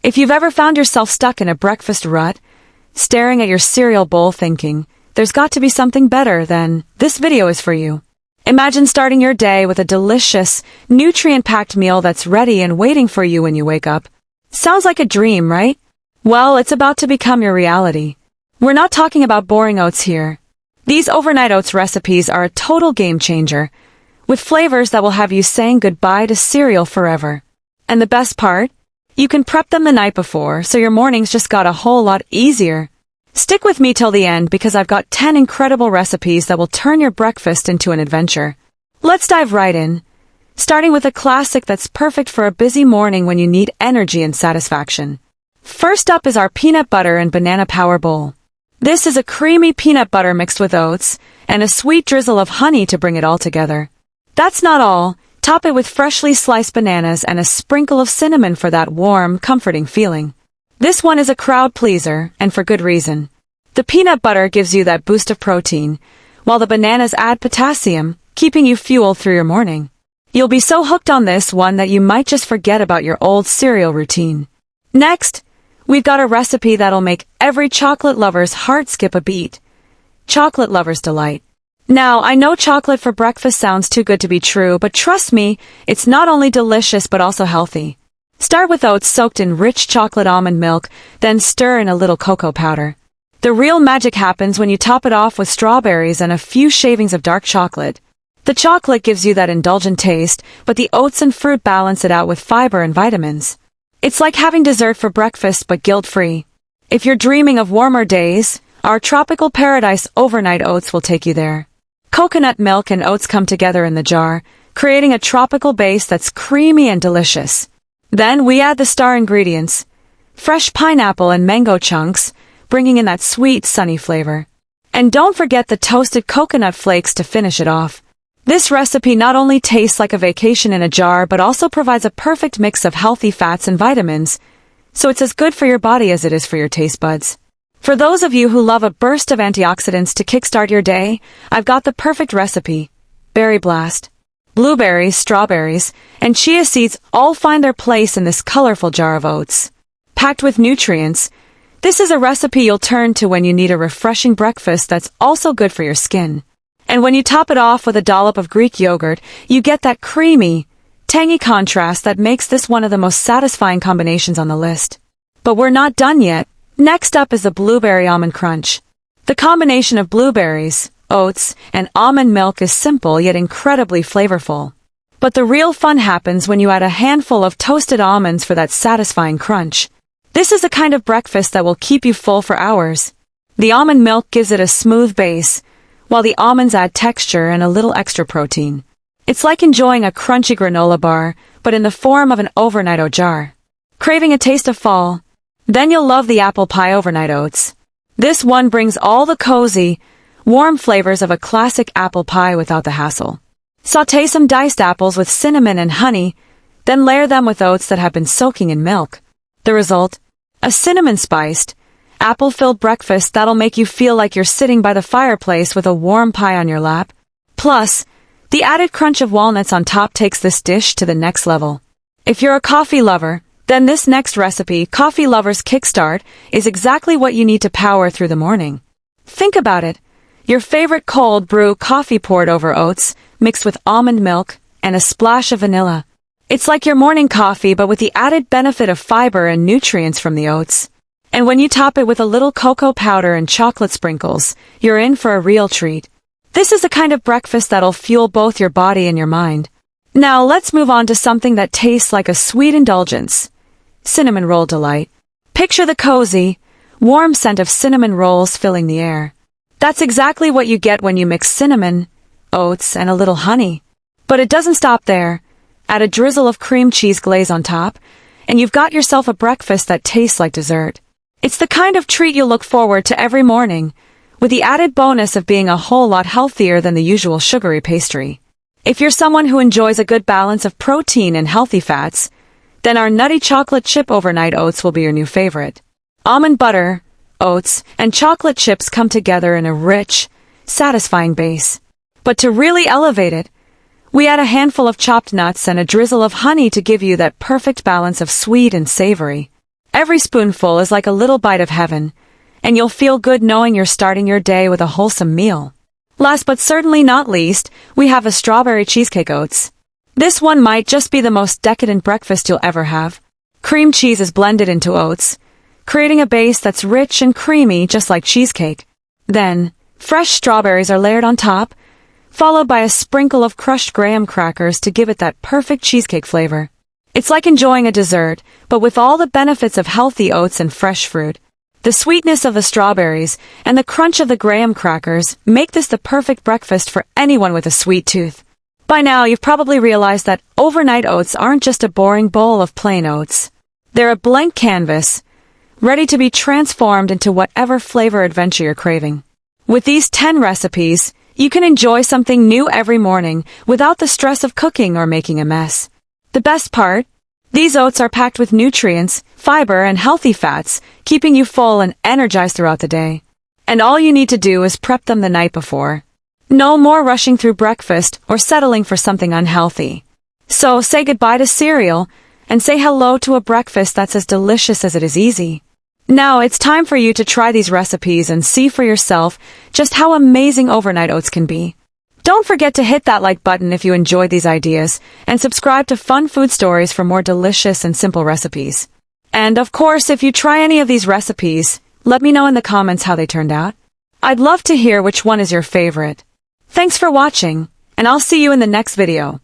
If you've ever found yourself stuck in a breakfast rut, staring at your cereal bowl thinking, there's got to be something better, then this video is for you. Imagine starting your day with a delicious, nutrient-packed meal that's ready and waiting for you when you wake up. Sounds like a dream, right? Well, it's about to become your reality. We're not talking about boring oats here. These overnight oats recipes are a total game changer, with flavors that will have you saying goodbye to cereal forever. And the best part? You can prep them the night before, so your mornings just got a whole lot easier. Stick with me till the end because I've got 10 incredible recipes that will turn your breakfast into an adventure. Let's dive right in, starting with a classic that's perfect for a busy morning when you need energy and satisfaction. First up is our peanut butter and banana power bowl. This is a creamy peanut butter mixed with oats, and a sweet drizzle of honey to bring it all together. That's not all. Top it with freshly sliced bananas and a sprinkle of cinnamon for that warm, comforting feeling. This one is a crowd pleaser, and for good reason. The peanut butter gives you that boost of protein, while the bananas add potassium, keeping you fueled through your morning. You'll be so hooked on this one that you might just forget about your old cereal routine. Next, we've got a recipe that'll make every chocolate lover's heart skip a beat. Chocolate Lover's Delight. Now, I know chocolate for breakfast sounds too good to be true, but trust me, it's not only delicious but also healthy. Start with oats soaked in rich chocolate almond milk, then stir in a little cocoa powder. The real magic happens when you top it off with strawberries and a few shavings of dark chocolate. The chocolate gives you that indulgent taste, but the oats and fruit balance it out with fiber and vitamins. It's like having dessert for breakfast but guilt-free. If you're dreaming of warmer days, our tropical paradise overnight oats will take you there. Coconut milk and oats come together in the jar, creating a tropical base that's creamy and delicious. Then we add the star ingredients, fresh pineapple and mango chunks, bringing in that sweet, sunny flavor. And don't forget the toasted coconut flakes to finish it off. This recipe not only tastes like a vacation in a jar, but also provides a perfect mix of healthy fats and vitamins, so it's as good for your body as it is for your taste buds. For those of you who love a burst of antioxidants to kickstart your day, I've got the perfect recipe. Berry Blast. Blueberries, strawberries, and chia seeds all find their place in this colorful jar of oats. Packed with nutrients, this is a recipe you'll turn to when you need a refreshing breakfast that's also good for your skin. And when you top it off with a dollop of Greek yogurt, you get that creamy, tangy contrast that makes this one of the most satisfying combinations on the list. But we're not done yet. Next up is the Blueberry Almond Crunch. The combination of blueberries, oats, and almond milk is simple yet incredibly flavorful. But the real fun happens when you add a handful of toasted almonds for that satisfying crunch. This is a kind of breakfast that will keep you full for hours. The almond milk gives it a smooth base, while the almonds add texture and a little extra protein. It's like enjoying a crunchy granola bar, but in the form of an overnight oat jar. Craving a taste of fall? Then you'll love the apple pie overnight oats. This one brings all the cozy, warm flavors of a classic apple pie without the hassle. Sauté some diced apples with cinnamon and honey, then layer them with oats that have been soaking in milk. The result? A cinnamon-spiced, apple-filled breakfast that'll make you feel like you're sitting by the fireplace with a warm pie on your lap. Plus, the added crunch of walnuts on top takes this dish to the next level. If you're a coffee lover, then this next recipe, Coffee Lover's Kickstart, is exactly what you need to power through the morning. Think about it. Your favorite cold brew coffee poured over oats, mixed with almond milk, and a splash of vanilla. It's like your morning coffee but with the added benefit of fiber and nutrients from the oats. And when you top it with a little cocoa powder and chocolate sprinkles, you're in for a real treat. This is the kind of breakfast that'll fuel both your body and your mind. Now let's move on to something that tastes like a sweet indulgence. Cinnamon Roll Delight. Picture the cozy, warm scent of cinnamon rolls filling the air. That's exactly what you get when you mix cinnamon, oats, and a little honey. But it doesn't stop there. Add a drizzle of cream cheese glaze on top, and you've got yourself a breakfast that tastes like dessert. It's the kind of treat you'll look forward to every morning, with the added bonus of being a whole lot healthier than the usual sugary pastry. If you're someone who enjoys a good balance of protein and healthy fats, then our Nutty chocolate chip overnight oats will be your new favorite. Almond butter, oats, and chocolate chips come together in a rich, satisfying base. But to really elevate it, we add a handful of chopped nuts and a drizzle of honey to give you that perfect balance of sweet and savory. Every spoonful is like a little bite of heaven, and you'll feel good knowing you're starting your day with a wholesome meal. Last but certainly not least, we have a Strawberry Cheesecake Oats. This one might just be the most decadent breakfast you'll ever have. Cream cheese is blended into oats, creating a base that's rich and creamy just like cheesecake. Then, fresh strawberries are layered on top, followed by a sprinkle of crushed graham crackers to give it that perfect cheesecake flavor. It's like enjoying a dessert, but with all the benefits of healthy oats and fresh fruit. The sweetness of the strawberries and the crunch of the graham crackers make this the perfect breakfast for anyone with a sweet tooth. By now, you've probably realized that overnight oats aren't just a boring bowl of plain oats. They're a blank canvas, ready to be transformed into whatever flavor adventure you're craving. With these 10 recipes, you can enjoy something new every morning without the stress of cooking or making a mess. The best part? These oats are packed with nutrients, fiber, and healthy fats, keeping you full and energized throughout the day. And all you need to do is prep them the night before. No more rushing through breakfast or settling for something unhealthy. So say goodbye to cereal and say hello to a breakfast that's as delicious as it is easy. Now it's time for you to try these recipes and see for yourself just how amazing overnight oats can be. Don't forget to hit that like button if you enjoyed these ideas, and subscribe to Fun Food Stories for more delicious and simple recipes. And of course, if you try any of these recipes, let me know in the comments how they turned out. I'd love to hear which one is your favorite. Thanks for watching, and I'll see you in the next video.